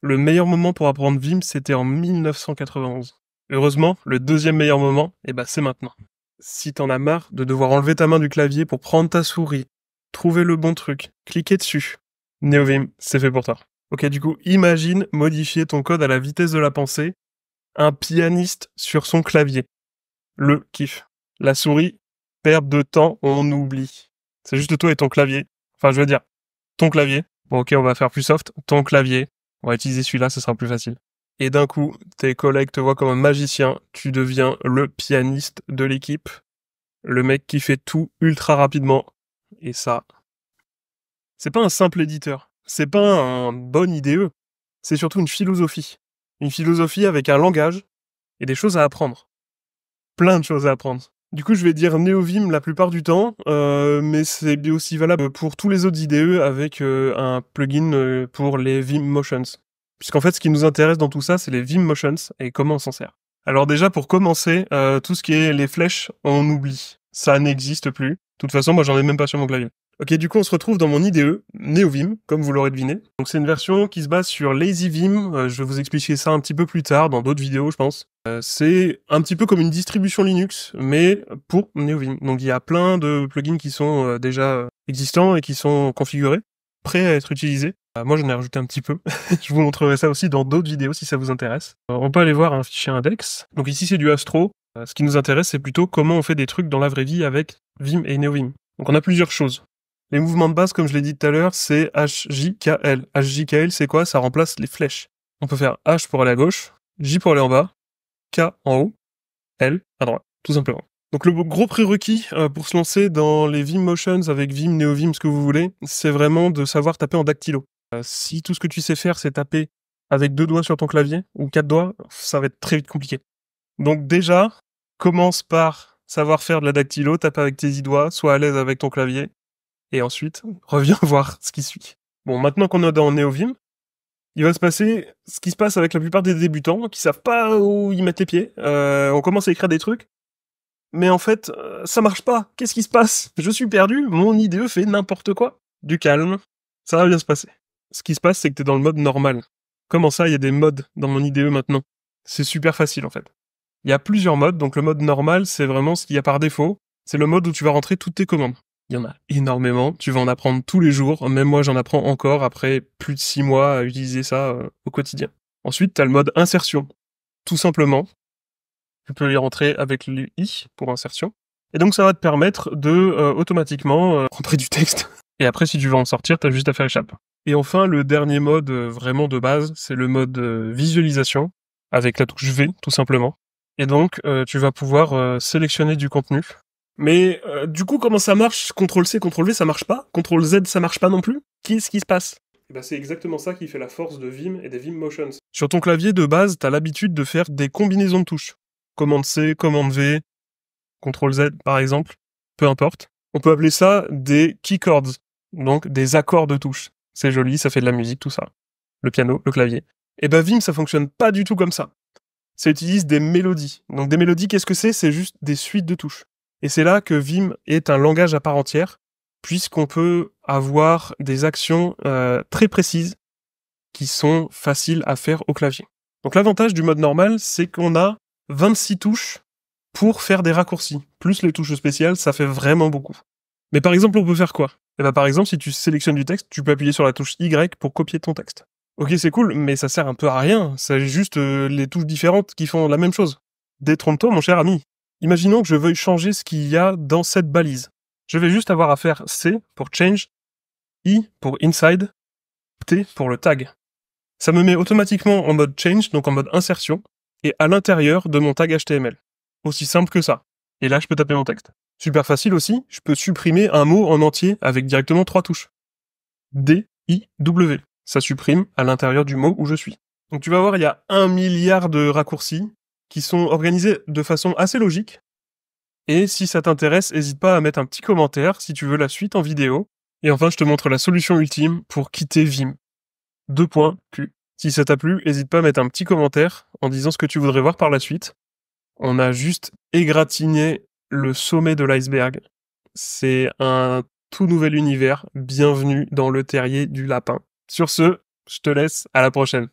Le meilleur moment pour apprendre Vim, c'était en 1991. Heureusement, le deuxième meilleur moment, c'est maintenant. Si t'en as marre de devoir enlever ta main du clavier pour prendre ta souris, trouver le bon truc, cliquer dessus, NeoVim, c'est fait pour toi. Ok, du coup, imagine modifier ton code à la vitesse de la pensée, un pianiste sur son clavier. Le kiff. La souris, perte de temps, on oublie. C'est juste toi et ton clavier. Enfin, je veux dire, ton clavier. Bon, ok, on va faire plus soft. Ton clavier. On va utiliser celui-là, ce sera plus facile. Et d'un coup, tes collègues te voient comme un magicien. Tu deviens le pianiste de l'équipe. Le mec qui fait tout ultra rapidement. Et ça, c'est pas un simple éditeur. C'est pas un bon IDE. C'est surtout une philosophie. Une philosophie avec un langage et des choses à apprendre. Plein de choses à apprendre. Du coup, je vais dire NeoVim la plupart du temps, mais c'est aussi valable pour tous les autres IDE avec un plugin pour les Vim Motions. Puisqu'en fait, ce qui nous intéresse dans tout ça, c'est les Vim Motions et comment on s'en sert. Alors déjà, pour commencer, tout ce qui est les flèches, on oublie. Ça n'existe plus. De toute façon, moi, j'en ai même pas sur mon clavier. Ok, du coup, on se retrouve dans mon IDE, NeoVim, comme vous l'aurez deviné. Donc c'est une version qui se base sur LazyVim, je vais vous expliquer ça un petit peu plus tard, dans d'autres vidéos, je pense. C'est un petit peu comme une distribution Linux, mais pour NeoVim. Donc il y a plein de plugins qui sont déjà existants et qui sont configurés, prêts à être utilisés. Moi j'en ai rajouté un petit peu, je vous montrerai ça aussi dans d'autres vidéos si ça vous intéresse. On peut aller voir un fichier index. Donc ici c'est du Astro, ce qui nous intéresse c'est plutôt comment on fait des trucs dans la vraie vie avec Vim et NeoVim. Donc on a plusieurs choses. Les mouvements de base, comme je l'ai dit tout à l'heure, c'est HJKL. HJKL, c'est quoi? Ça remplace les flèches. On peut faire H pour aller à gauche, J pour aller en bas, K en haut, L à droite, tout simplement. Donc le gros prérequis pour se lancer dans les Vim Motions avec Vim, NeoVim, ce que vous voulez, c'est vraiment de savoir taper en dactylo. Si tout ce que tu sais faire, c'est taper avec 2 doigts sur ton clavier, ou 4 doigts, ça va être très vite compliqué. Donc déjà, commence par savoir faire de la dactylo, tape avec tes 10 doigts, sois à l'aise avec ton clavier, et ensuite, reviens voir ce qui suit. Bon, maintenant qu'on est dans NeoVim, il va se passer ce qui se passe avec la plupart des débutants qui savent pas où ils mettent les pieds. On commence à écrire des trucs, mais en fait, ça marche pas. Qu'est-ce qui se passe? Je suis perdu, mon IDE fait n'importe quoi. Du calme, ça va bien se passer. Ce qui se passe, c'est que t'es dans le mode normal. Comment ça, il y a des modes dans mon IDE maintenant? C'est super facile en fait. Il y a plusieurs modes, donc le mode normal, c'est vraiment ce qu'il y a par défaut. C'est le mode où tu vas rentrer toutes tes commandes. Il y en a énormément, tu vas en apprendre tous les jours, même moi j'en apprends encore après plus de 6 mois à utiliser ça au quotidien. Ensuite, t'as le mode insertion. Tout simplement, tu peux y rentrer avec le I pour insertion. Et donc ça va te permettre de automatiquement rentrer du texte. Et après, si tu veux en sortir, t'as juste à faire échappe. Et enfin, le dernier mode vraiment de base, c'est le mode visualisation, avec la touche V, tout simplement. Et donc, tu vas pouvoir sélectionner du contenu. Mais du coup, comment ça marche? CTRL-C, CTRL-V, ça marche pas? CTRL-Z, ça marche pas non plus? Qu'est-ce qui se passe? C'est exactement ça qui fait la force de Vim et des Vim Motions. Sur ton clavier de base, t'as l'habitude de faire des combinaisons de touches. Commande C, commande V, CTRL-Z par exemple, peu importe. On peut appeler ça des key chords, donc des accords de touches. C'est joli, ça fait de la musique, tout ça. Le piano, le clavier. Et Vim, ça fonctionne pas du tout comme ça. Ça utilise des mélodies. Donc des mélodies, qu'est-ce que c'est? C'est juste des suites de touches. Et c'est là que Vim est un langage à part entière, puisqu'on peut avoir des actions très précises qui sont faciles à faire au clavier. Donc l'avantage du mode normal, c'est qu'on a 26 touches pour faire des raccourcis. Plus les touches spéciales, ça fait vraiment beaucoup. Mais par exemple, on peut faire quoi? Par exemple, si tu sélectionnes du texte, tu peux appuyer sur la touche Y pour copier ton texte. Ok, c'est cool, mais ça sert un peu à rien. C'est juste les touches différentes qui font la même chose. Détrompe-toi, mon cher ami. Imaginons que je veuille changer ce qu'il y a dans cette balise. Je vais juste avoir à faire C pour change, I pour inside, T pour le tag. Ça me met automatiquement en mode change, donc en mode insertion, et à l'intérieur de mon tag HTML. Aussi simple que ça. Et là, je peux taper mon texte. Super facile aussi, je peux supprimer un mot en entier avec directement 3 touches. D, I, W. Ça supprime à l'intérieur du mot où je suis. Donc tu vas voir, il y a 1 milliard de raccourcis qui sont organisés de façon assez logique. Et si ça t'intéresse, n'hésite pas à mettre un petit commentaire si tu veux la suite en vidéo. Et enfin, je te montre la solution ultime pour quitter Vim. 2 points, Q. Si ça t'a plu, n'hésite pas à mettre un petit commentaire en disant ce que tu voudrais voir par la suite. On a juste égratigné le sommet de l'iceberg. C'est un tout nouvel univers. Bienvenue dans le terrier du lapin. Sur ce, Je te laisse, à la prochaine.